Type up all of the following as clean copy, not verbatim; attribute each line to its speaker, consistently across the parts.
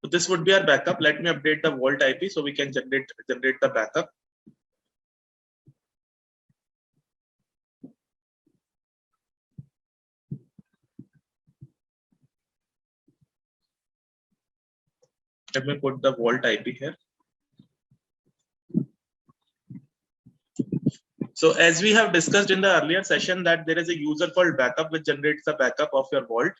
Speaker 1: So this would be our backup. Let me update the vault IP so we can generate the backup. Let me put the vault IP here. So as we have discussed in the earlier session that there is a user called backup which generates the backup of your vault.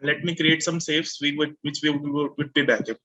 Speaker 1: Let me create some saves which we would be backup.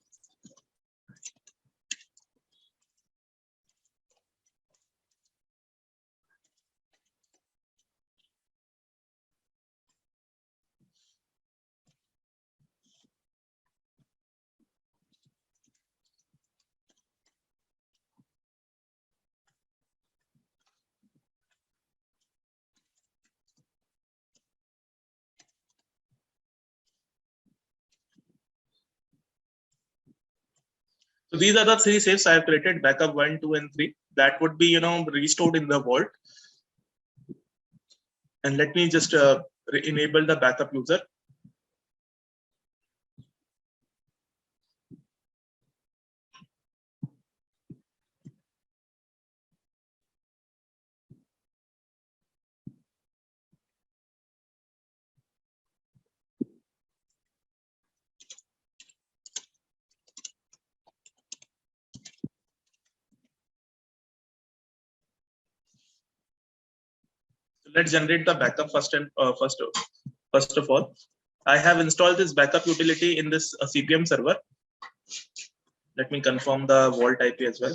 Speaker 1: So these are the three saves I have created: backup 1, 2, and 3. That would be restored in the vault. And let me just enable the backup user. Let's generate the backup first of all. I have installed this backup utility in this CPM server. Let me confirm the vault IP as well.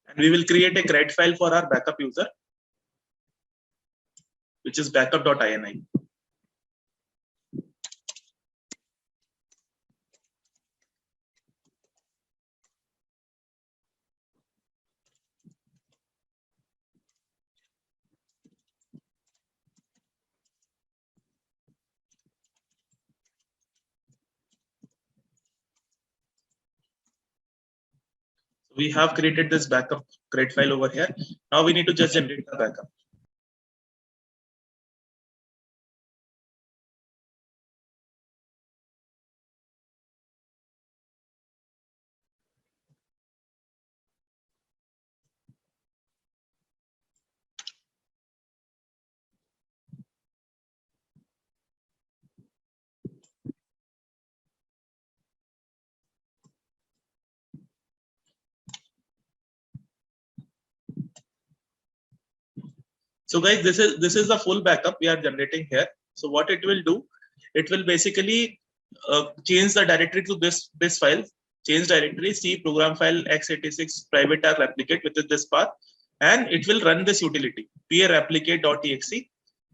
Speaker 1: And we will create a CRED file for our backup user, which is backup.ini. We have created this backup CRED file over here. Now we need to just generate the backup. So guys, this is the full backup we are generating here. So what it will do, it will basically change the directory to this file. Change directory C program file x86 private replicate with this path, and it will run this utility pa-replicate.exe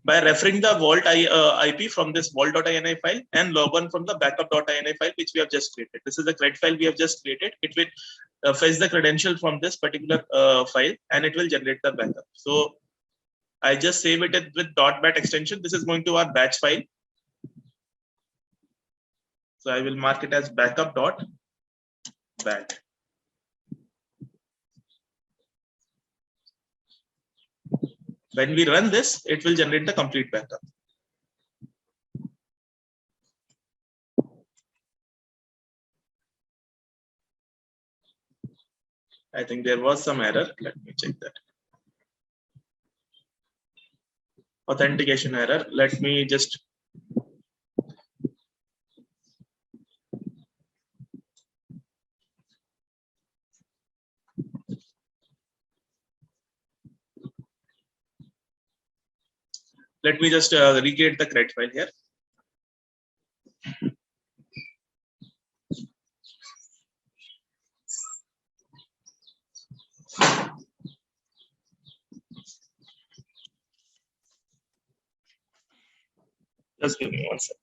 Speaker 1: by referring the vault IP from this vault.ini file and log on from the backup.ini file which we have just created. This is the CRED file we have just created. It will fetch the credential from this particular file and it will generate the backup. So I just save it with .bat extension. This is going to our batch file. So I will mark it as backup.bat. When we run this, it will generate the complete backup. I think there was some error. Let me check that. Authentication error. Let me just Let me just recreate the CRED file here. Just give me one second.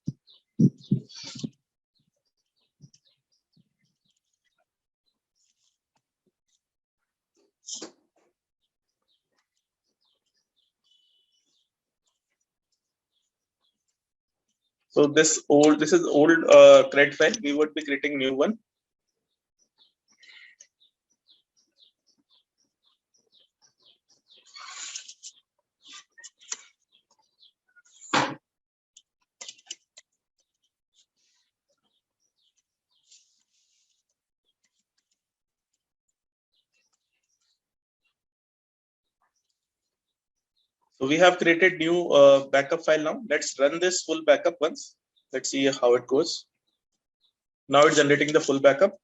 Speaker 1: So this is old CRED file. We would be creating new one. So we have created new backup file now. Let's run this full backup once. Let's see how it goes. Now it's generating the full backup.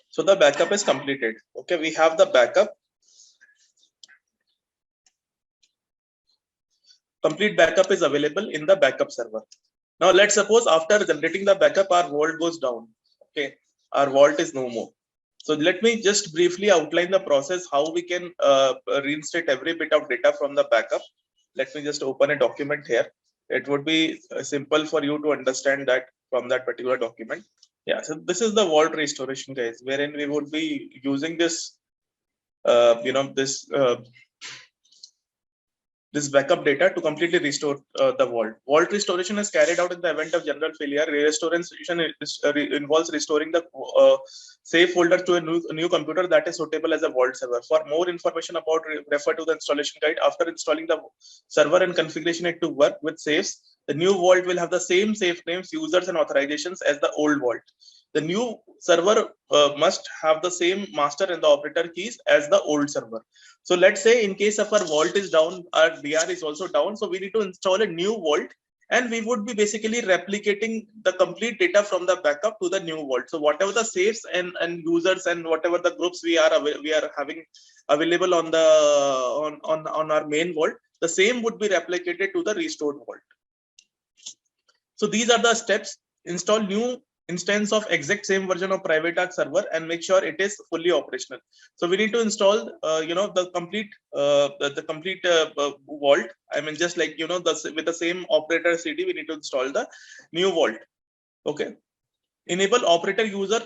Speaker 1: So the backup is completed. Okay, we have the backup. Complete backup is available in the backup server. Now let's suppose after generating the backup, our vault goes down. Okay, our vault is no more. So let me just briefly outline the process how we can reinstate every bit of data from the backup. Let me just open a document here. It would be simple for you to understand that from that particular document. Yeah, so this is the vault restoration, guys, wherein we would be using this, this backup data to completely restore the vault. Vault restoration is carried out in the event of general failure. Restoration involves restoring the safe folder to a new computer that is suitable as a vault server. For more information about, refer to the installation guide. After installing the server and configuration it to work with safes, the new vault will have the same safe names, users, and authorizations as the old vault. The new server must have the same master and the operator keys as the old server. So let's say in case of our vault is down, our DR is also down. So we need to install a new vault, and we would be basically replicating the complete data from the backup to the new vault. So whatever the safes and users and whatever the groups we are having available on the on our main vault, the same would be replicated to the restored vault. So these are the steps. Install new instance of exact same version of private arc server and make sure it is fully operational. So we need to install the complete vault. I mean, just like with the same operator cd, we need to install the new vault. Okay, enable operator user,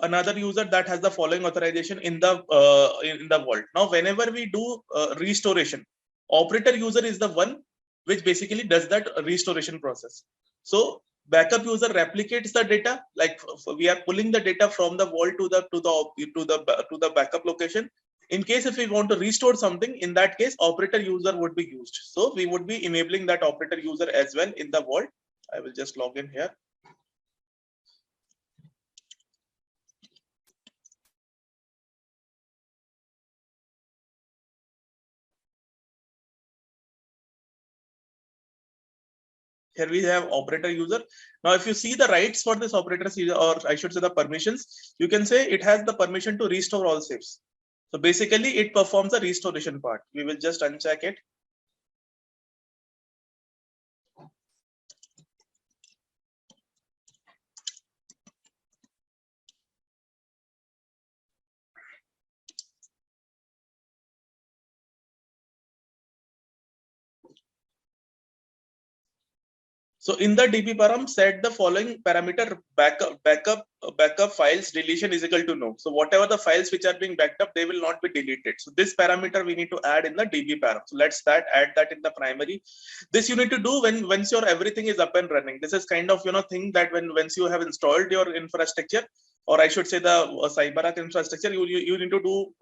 Speaker 1: another user that has the following authorization in the vault. Now whenever we do restoration, operator user is the one which basically does that restoration process. So backup user replicates the data, like we are pulling the data from the vault to the backup location. In case if we want to restore something, in that case operator user would be used. So we would be enabling that operator user as well in the vault. I will just log in here. Here we have operator user. Now, if you see the rights for this operator, or I should say the permissions, you can say it has the permission to restore all saves. So basically, it performs the restoration part. We will just uncheck it. So in the DB param, set the following parameter: backup files deletion is equal to no. So whatever the files which are being backed up, they will not be deleted. So this parameter we need to add in the DB param. So let's add that in the primary. This you need to do once your everything is up and running. This is kind of thing that once you have installed your infrastructure, or I should say the Cyberark infrastructure, you need to do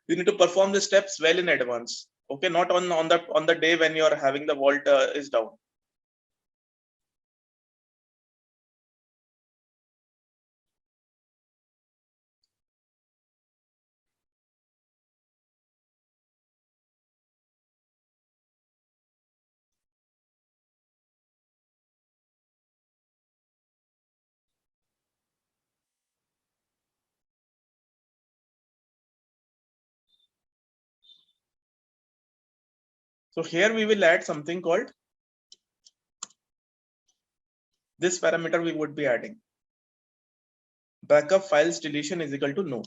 Speaker 1: you need to perform the steps well in advance. Okay, not on the day when you are having the vault is down. So here we will add something called this parameter we would be adding. Backup files deletion is equal to no.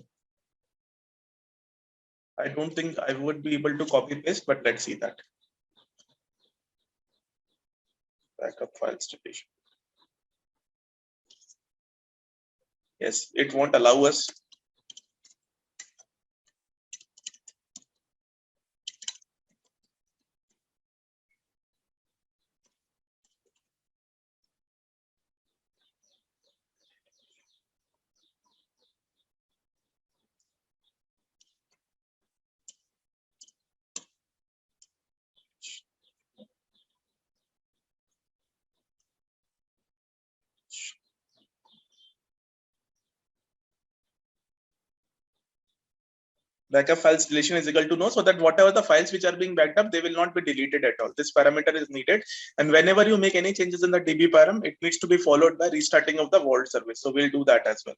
Speaker 1: I don't think I would be able to copy paste, but let's see that. Backup files deletion. Yes, it won't allow us. Backup files deletion is equal to no, so that whatever the files which are being backed up, they will not be deleted at all. This parameter is needed, and whenever you make any changes in the DB param, it needs to be followed by restarting of the vault service. So we'll do that as well.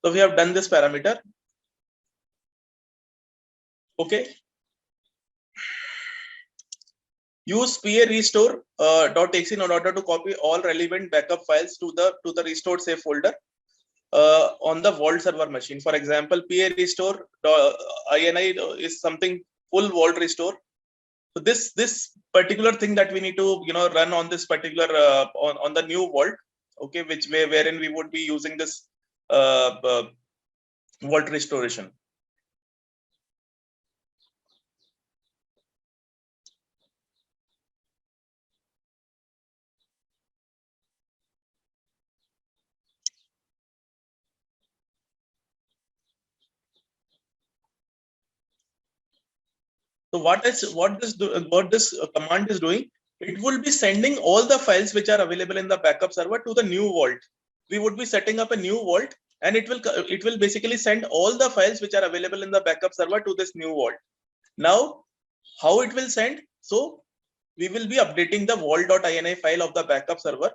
Speaker 1: So we have done this parameter. Okay. Use PA restore .exe in order to copy all relevant backup files to the restored safe folder on the vault server machine. For example, PA restore ini is something full vault restore. So this particular thing that we need to run on this particular on the new vault, okay, wherein we would be using this vault restoration. So what this command is doing, it will be sending all the files which are available in the backup server to the new vault. We would be setting up a new vault, and it will basically send all the files which are available in the backup server to this new vault. Now, how it will send? So we will be updating the vault.ini file of the backup server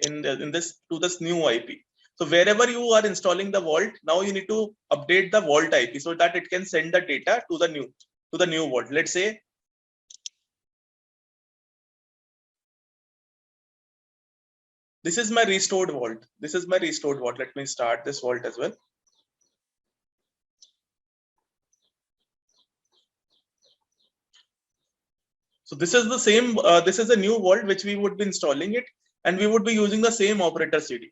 Speaker 1: in this to this new IP. So wherever you are installing the vault, now you need to update the vault IP so that it can send the data to the new vault. Let's say this is my restored vault. This is my restored vault. Let me start this vault as well. So this is the same. This is a new vault which we would be installing it, and we would be using the same operator CD.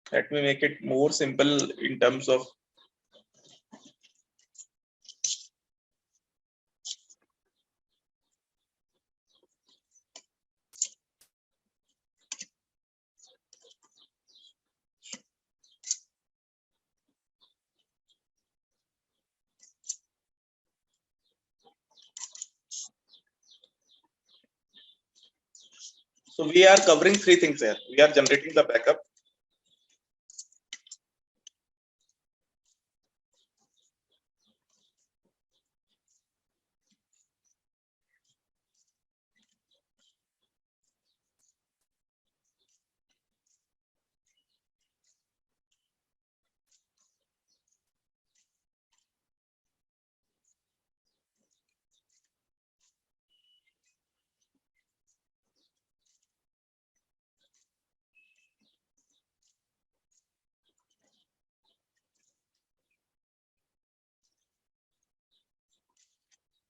Speaker 1: Let me make it more simple in terms of so we are covering three things here. We are generating the backup.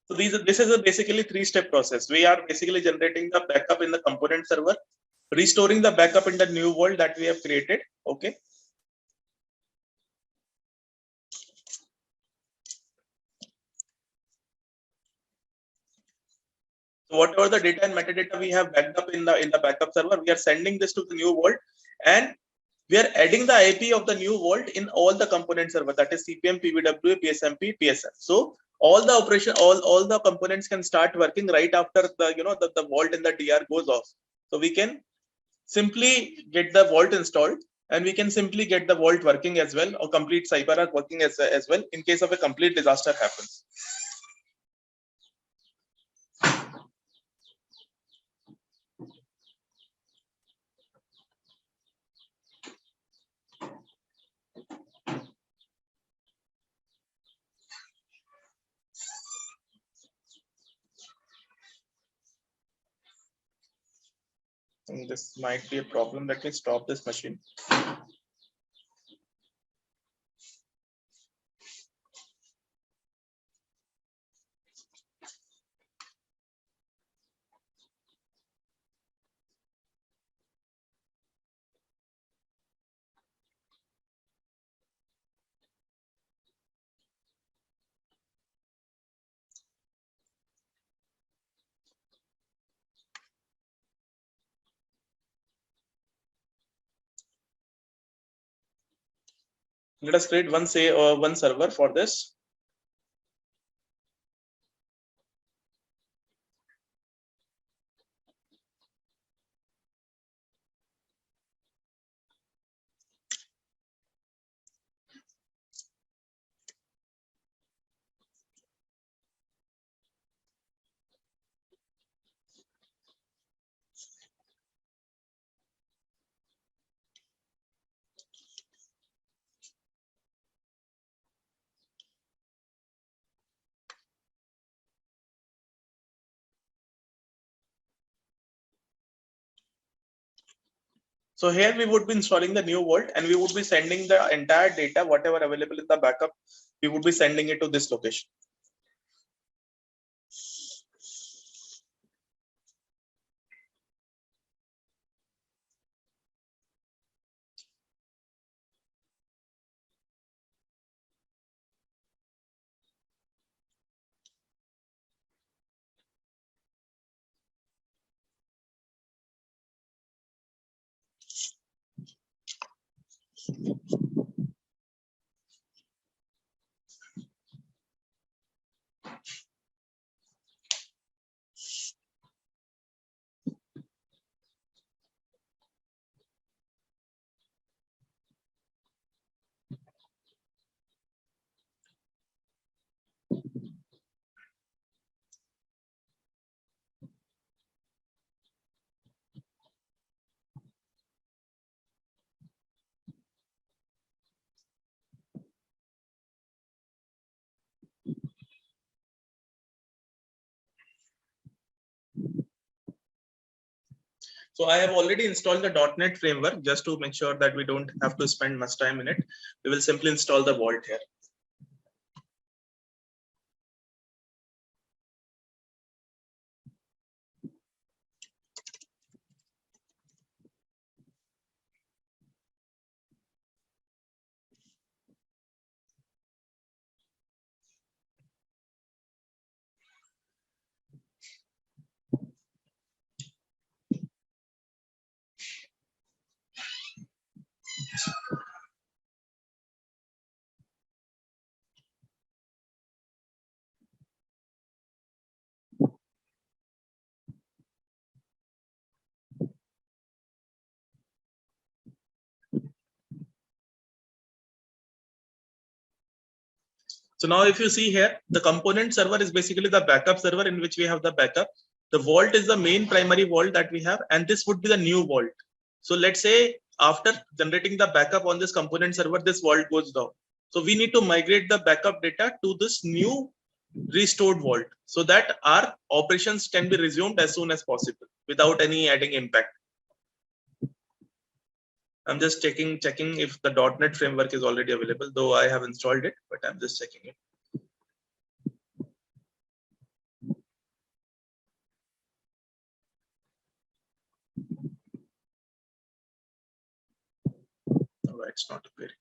Speaker 1: So this is a basically 3-step process. We are basically generating the backup in the component server, restoring the backup in the new world that we have created. Okay. So whatever the data and metadata we have backed up in the backup server, we are sending this to the new world, and we are adding the IP of the new world in all the component server, that is CPM, PBWA, PSMP, TSM. So all the operation, all the components can start working right after the vault in the DR goes off. So we can simply get the vault installed, and we can simply get the vault working as well, or complete Cyberark working as well in case of a complete disaster happens. And this might be a problem. Let me stop this machine. Let us create one server for this. So here we would be installing the new vault, and we would be sending the entire data, whatever available in the backup, we would be sending it to this location. So I have already installed the .NET framework just to make sure that we don't have to spend much time in it. We will simply install the vault here. So now if you see here, the component server is basically the backup server in which we have the backup. The vault is the main primary vault that we have, and this would be the new vault. So let's say after generating the backup on this component server, this vault goes down. So we need to migrate the backup data to this new restored vault so that our operations can be resumed as soon as possible without any adding impact. I'm just checking if the .NET framework is already available, though I have installed it, but I'm just checking it. it's not appearing.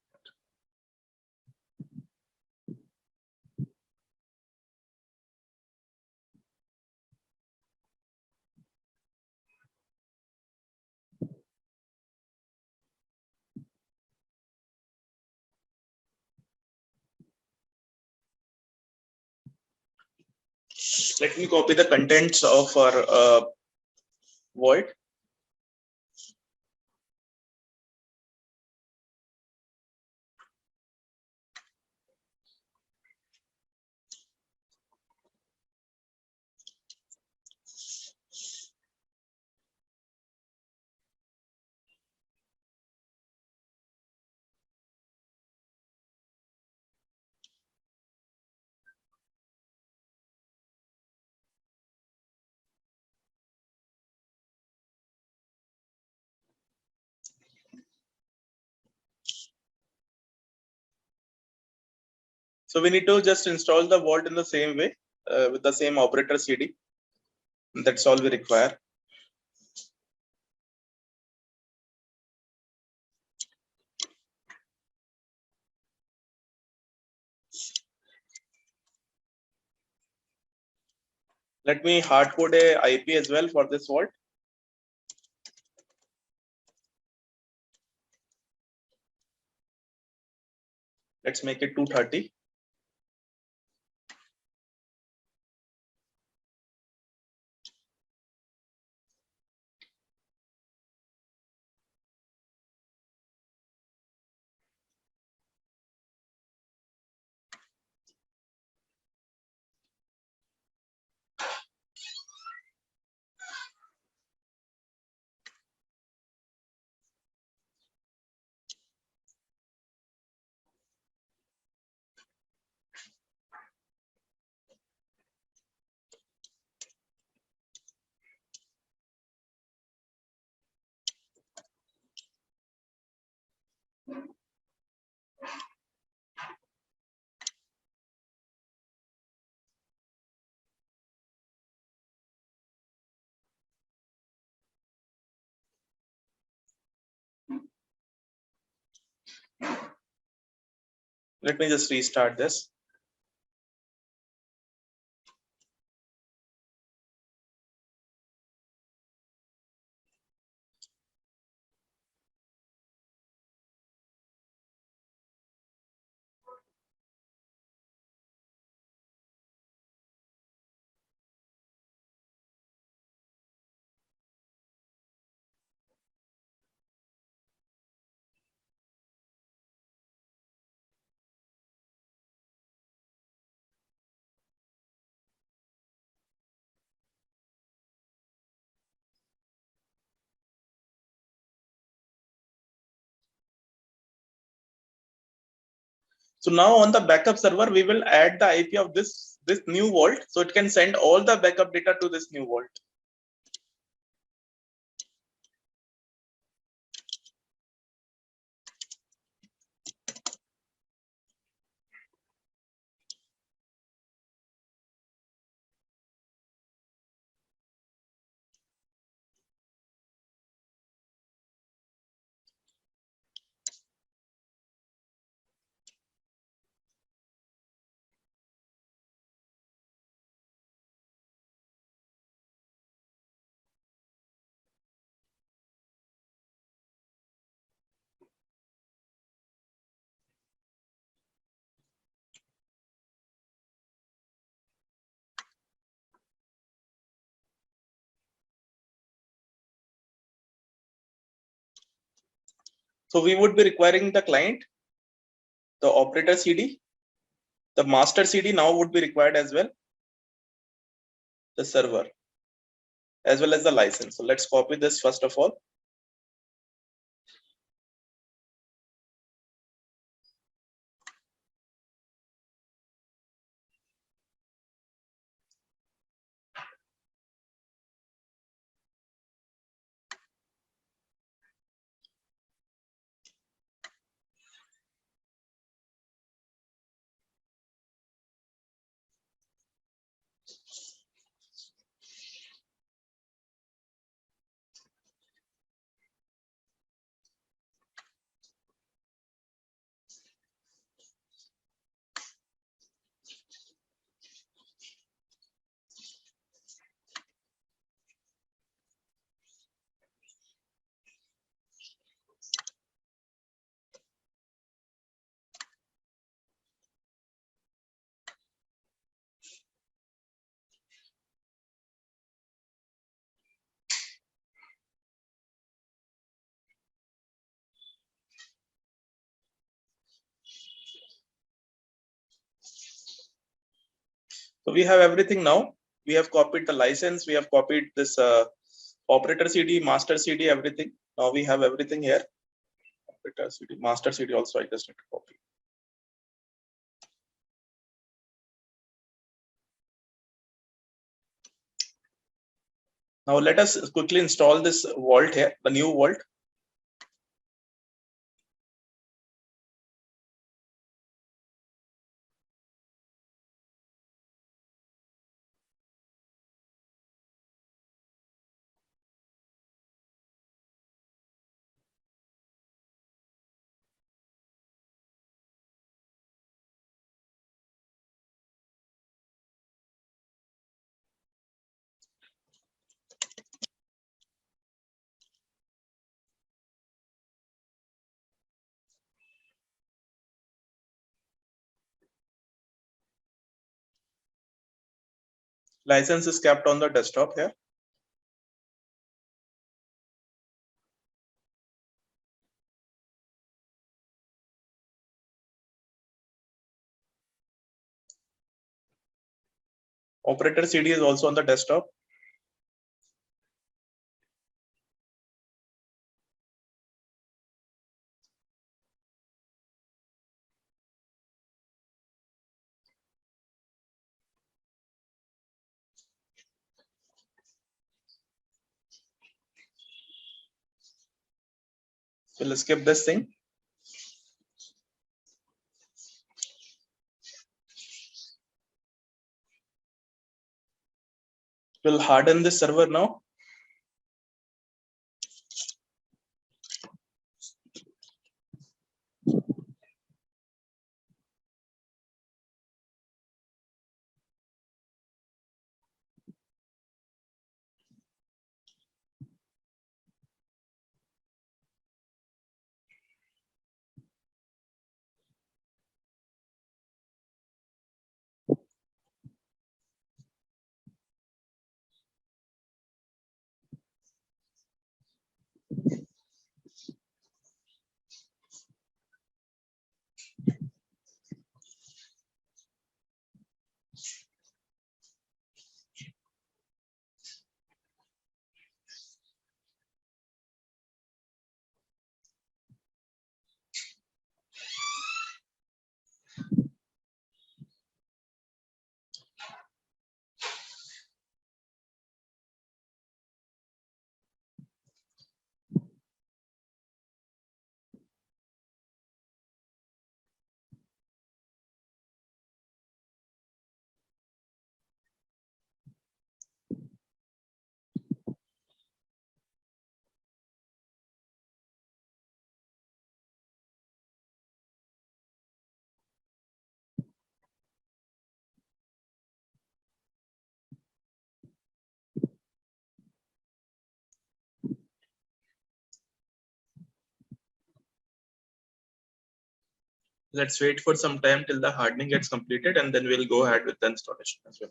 Speaker 1: Let me copy the contents of our void. So we need to just install the vault in the same way with the same operator CD. That's all we require. Let me hard code a IP as well for this vault. Let's make it 230. Let me just restart this. So now on the backup server, we will add the IP of this new vault, so it can send all the backup data to this new vault. So we would be requiring the client, the operator CD, the master CD now would be required as well, the server, as well as the license. So let's copy this first of all. So we have everything now. We have copied the license. We have copied this operator CD, master CD, everything. Now we have everything here. Operator CD, master CD also. I just need to copy. Now let us quickly install this vault here, the new vault. License is kept on the desktop here. Operator CD is also on the desktop. We'll skip this thing. We'll harden this server now. Let's wait for some time till the hardening gets completed, and then we'll go ahead with the installation as well.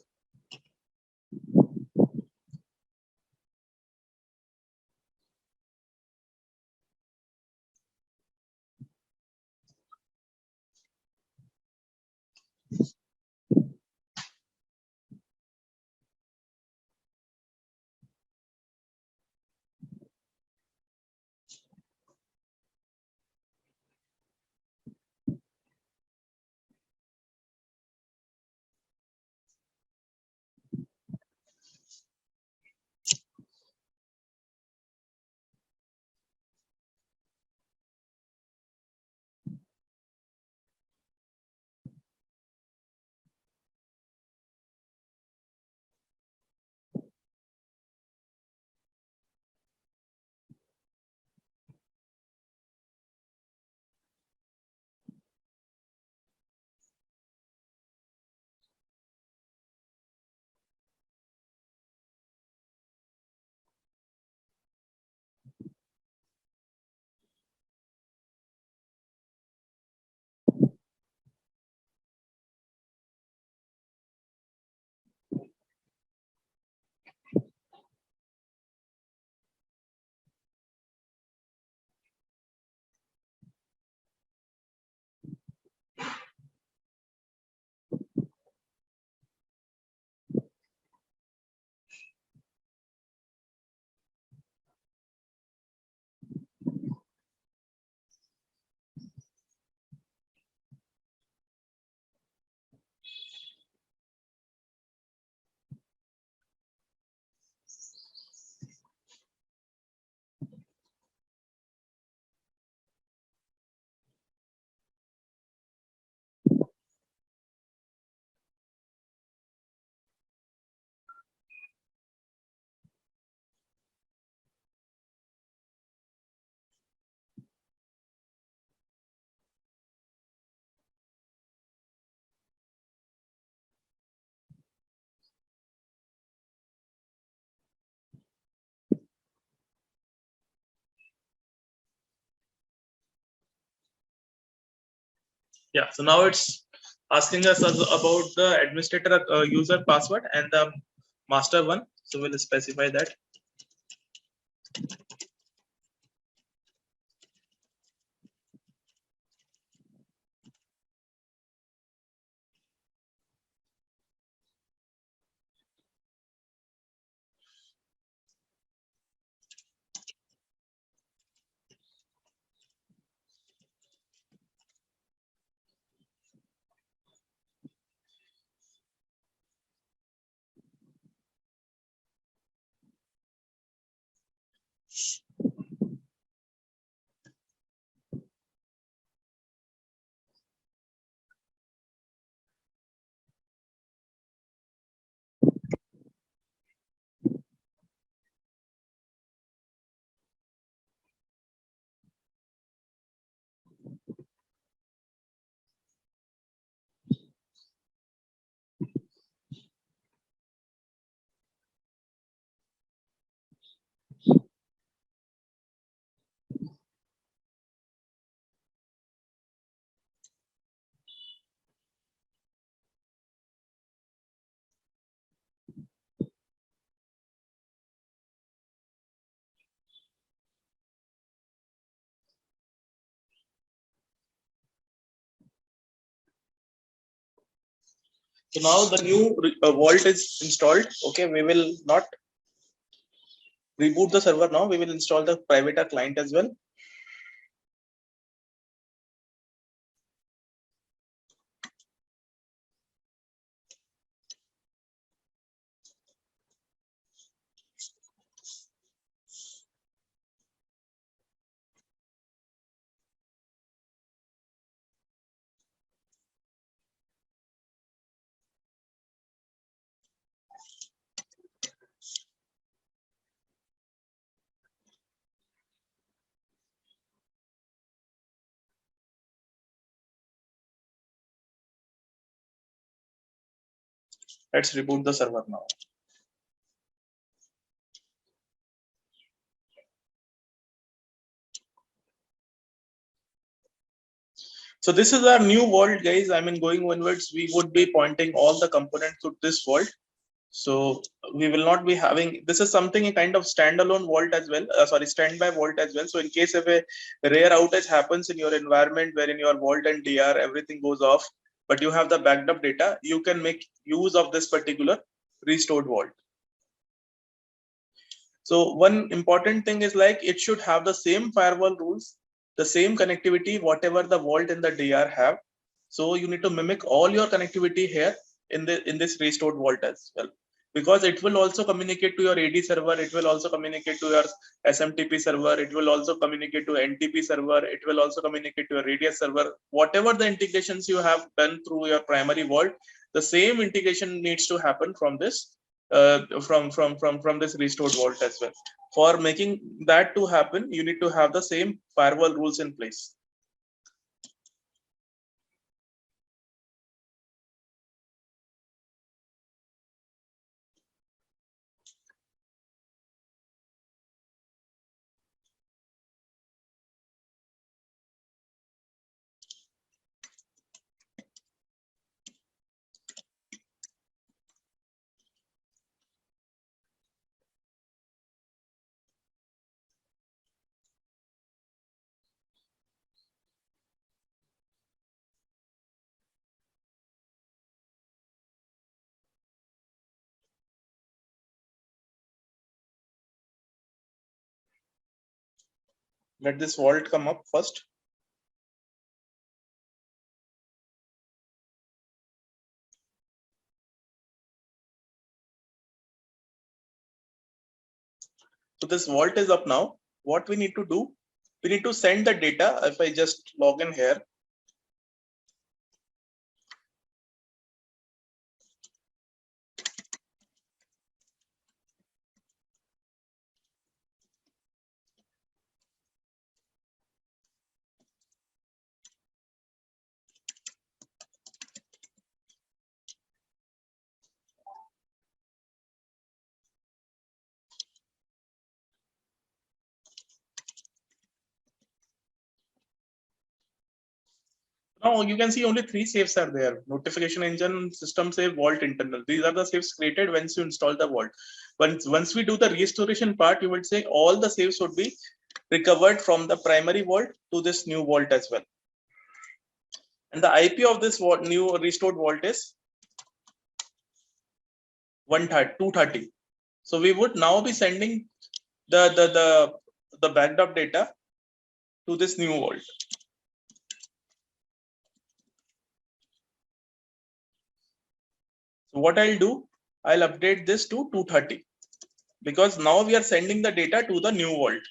Speaker 1: Yeah, so now it's asking us about the administrator user password and the master one. So we'll specify that. So now the new vault is installed. Okay, we will not reboot the server now. We will install the private client as well. Let's reboot the server now. So this is our new vault, guys. I mean, going onwards, we would be pointing all the components to this vault. So we will not be having, this is something a kind of standalone vault as well, sorry, standby vault as well. So in case if a rare outage happens in your environment wherein your vault and DR, everything goes off, but you have the backed up data, you can make use of this particular restored vault. So one important thing is like it should have the same firewall rules, the same connectivity, whatever the vault and the DR have. So you need to mimic all your connectivity here in this restored vault as well, because it will also communicate to your AD server. It will also communicate to your SMTP server. It will also communicate to NTP server. It will also communicate to your radius server. Whatever the integrations you have done through your primary vault, the same integration needs to happen from this from this restored vault as well. For making that to happen, you need to have the same firewall rules in place. Let this vault come up first. So this vault is up now. What we need to do, we need to send the data. If I just log in here, Now you can see only 3 saves are there: notification engine, system save, vault internal. These are the saves created once you install the vault. Once we do the restoration part, you would say all the saves would be recovered from the primary vault to this new vault as well. And the IP of this new restored vault is 230. So we would now be sending the backed up data to this new vault. So what I'll do, I'll update this to 230 because now we are sending the data to the new vault.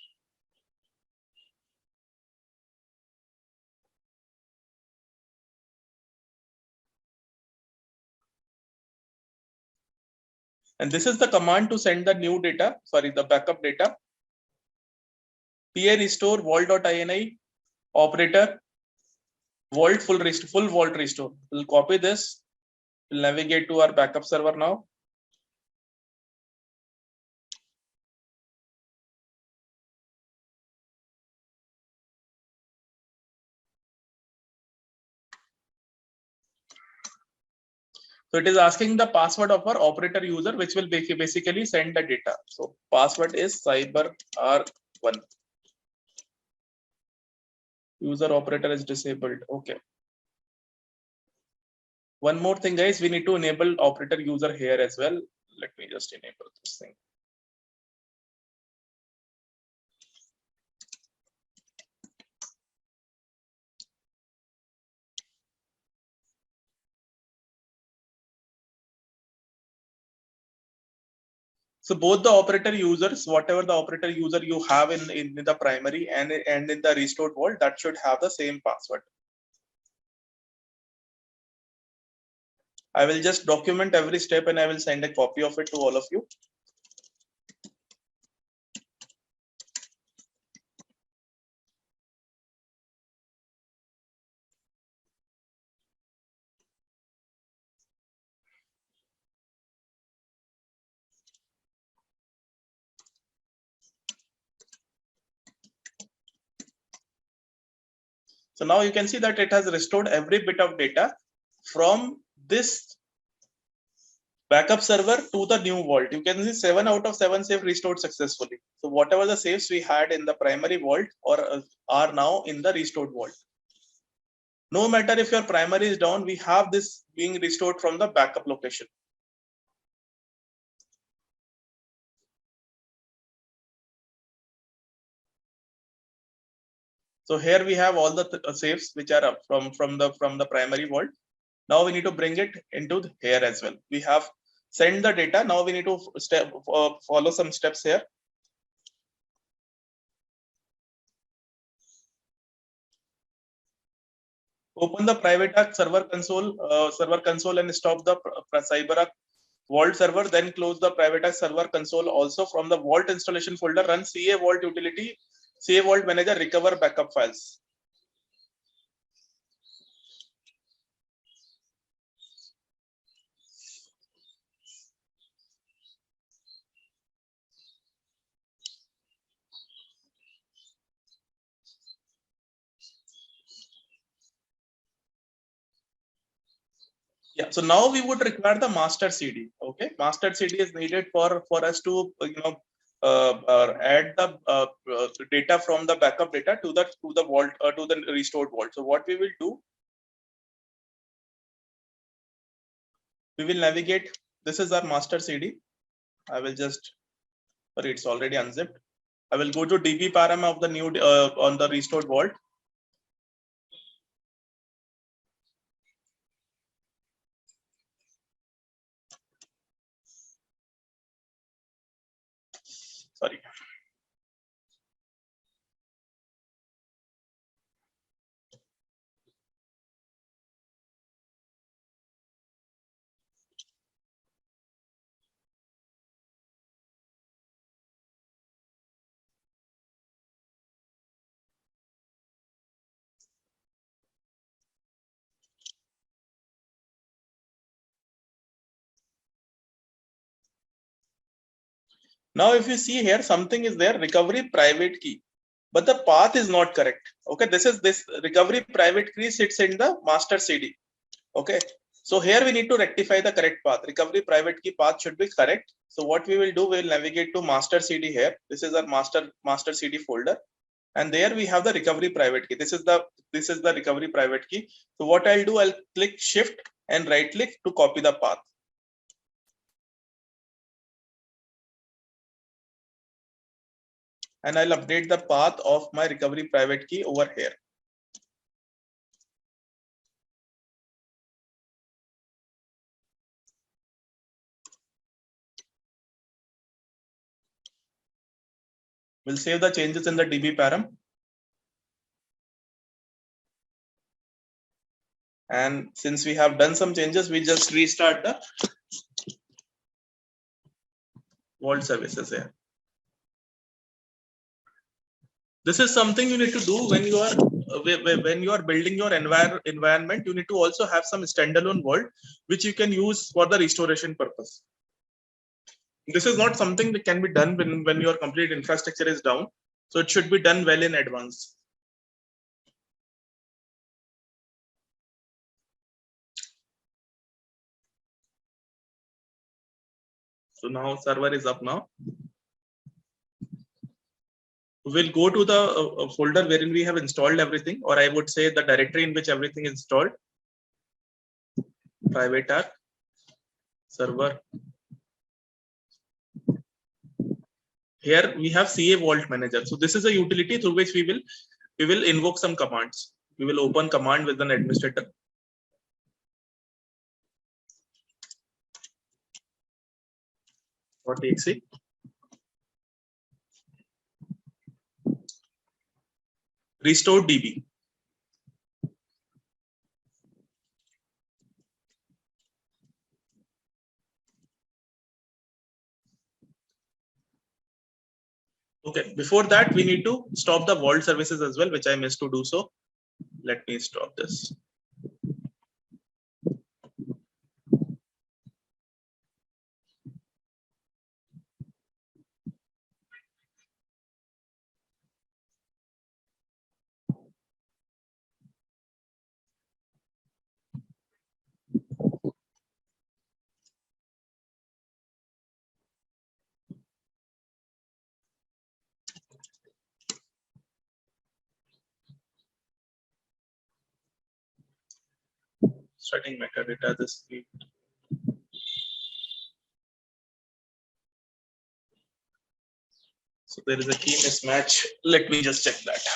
Speaker 1: And this is the command to send the new data, the backup data. PA restore vault.ini operator vault full vault restore. We'll copy this. We'll navigate to our backup server now. So it is asking the password of our operator user, which will basically send the data. So password is Cyberark1. User operator is disabled. Okay. One more thing, guys, we need to enable operator user here as well. Let me just enable this thing. So both the operator users, whatever the operator user you have in the primary and in the restored vault, that should have the same password. I will just document every step and I will send a copy of it to all of you. So now you can see that it has restored every bit of data from this backup server to the new vault. You can see 7 out of 7 saves restored successfully. So whatever the saves we had in the primary vault are now in the restored vault. No matter if your primary is down, we have this being restored from the backup location. So here we have all the saves which are up from the primary vault. Now we need to bring it into here as well. We have send the data. Now we need to follow some steps here. Open the private server console and stop the Cyberark Vault server. Then close the private server console. Also from the Vault installation folder, run CA Vault utility, CA Vault Manager, recover backup files. Yeah, so now we would require the master CD. Okay, master CD is needed for us to add the data from the backup data to the vault to the restored vault. So what we will do, we will navigate. This is our master CD. I will just, sorry, it's already unzipped. I will go to DB param of the new on the restored vault. Sorry. Now, if you see here, something is there, recovery private key. but the path is not correct. Okay, this recovery private key sits in the master CD. Okay, so here we need to rectify the correct path. Recovery private key path should be correct. So what we will do, we will navigate to master CD here. This is our master CD folder, and there we have the recovery private key. This is the recovery private key. So what I'll do, I'll click shift and right click to copy the path. And I'll update the path of my recovery private key over here. We'll save the changes in the DB param. And since we have done some changes, we just restart the vault services here. This is something you need to do when you are building your environment. You need to also have some standalone vault which you can use for the restoration purpose. This is not something that can be done when your complete infrastructure is down. So it should be done well in advance. So now server is up now. We'll go to the folder wherein we have installed everything, or I would say the directory in which everything is installed. Private arc server. Here we have CA Vault Manager. So this is a utility through which we will invoke some commands. We will open command with an administrator. .exe. Restore DB. Okay, before that, we need to stop the vault services as well, which I missed to do so. Let me stop this. Starting metadata, this week. So there is a key mismatch. Let me just check that.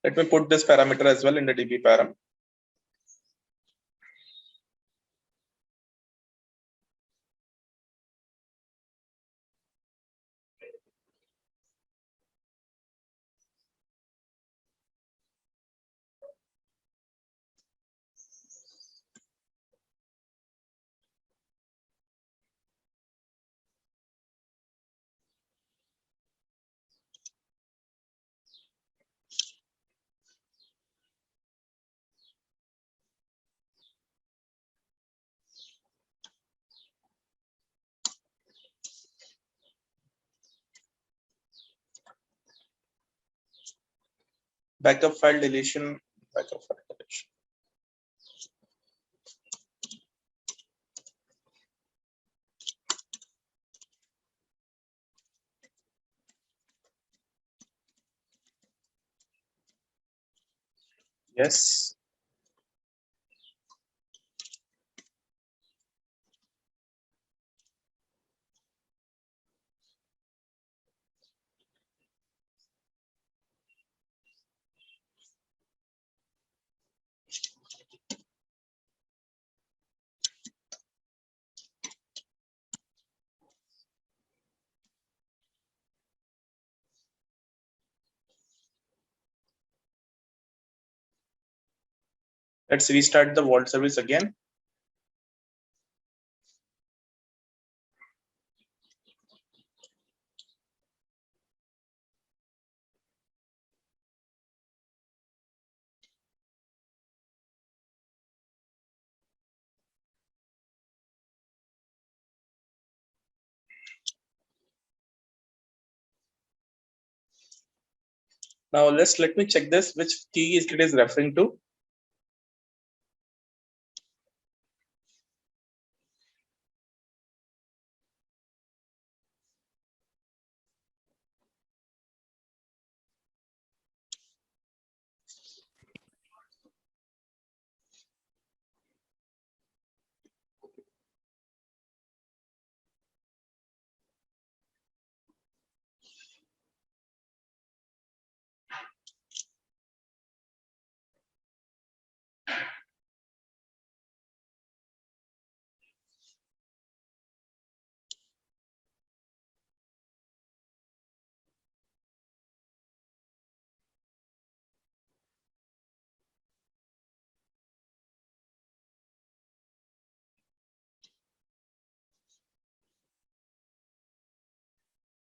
Speaker 1: Let me put this parameter as well in the DB param. Backup file deletion. Backup file deletion. Yes. Let's restart the vault service again. Now let me check this, which key it is referring to.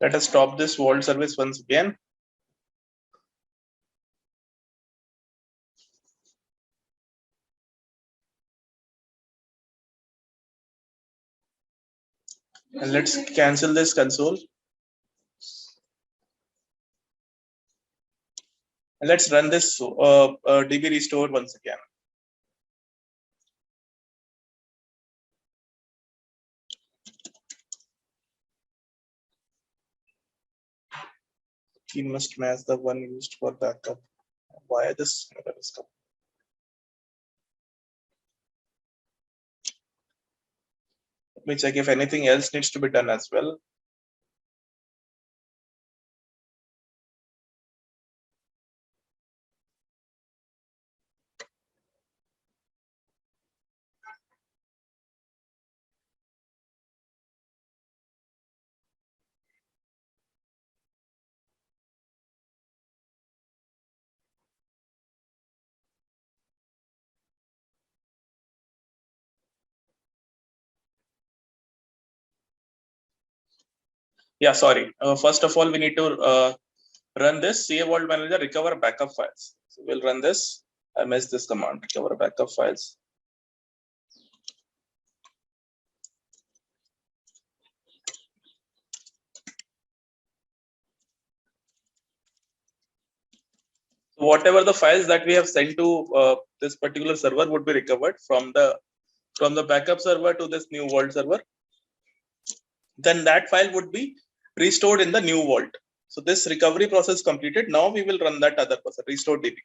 Speaker 1: Let us stop this vault service once again. And let's cancel this console. And let's run this DB restore once again. Key must match the one used for backup. Why this error is coming? Let me check if anything else needs to be done as well. Yeah, sorry. First of all, we need to run this CA Vault Manager recover backup files. So we'll run this. I missed this command, recover backup files. So whatever the files that we have sent to this particular server would be recovered from the backup server to this new vault server. Then that file would be restored in the new vault. So this recovery process completed. Now we will run that other process, restore DB.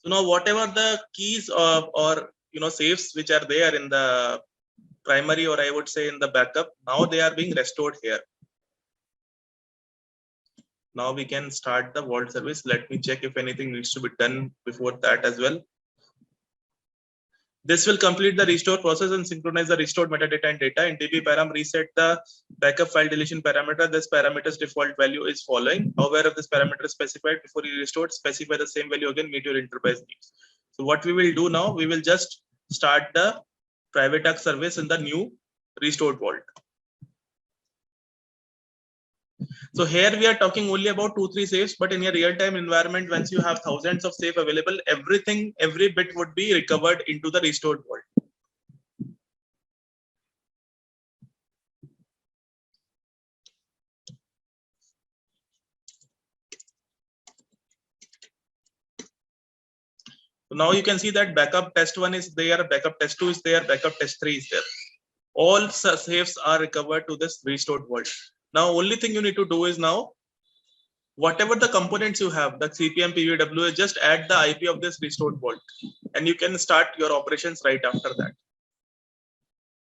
Speaker 1: So now whatever the keys or safes which are there in the primary, or I would say in the backup, now they are being restored here. Now we can start the vault service. Let me check if anything needs to be done before that as well. This will complete the restore process and synchronize the restored metadata and data. In DB param, reset the backup file deletion parameter. This parameter's default value is following. However, if this parameter is specified before you restored, specify the same value again, meet your enterprise needs. So what we will do now, we will just start the private ARC service in the new restored vault. So here we are talking only about 2-3 safes, but in a real-time environment, once you have thousands of safe available, every bit would be recovered into the restored vault. So now you can see that backup test 1 is there, backup test 2 is there, backup test 3 is there. All safes are recovered to this restored vault. Now, only thing you need to do is now, whatever the components you have, the CPM, PVWA, just add the IP of this restored vault, and you can start your operations right after that.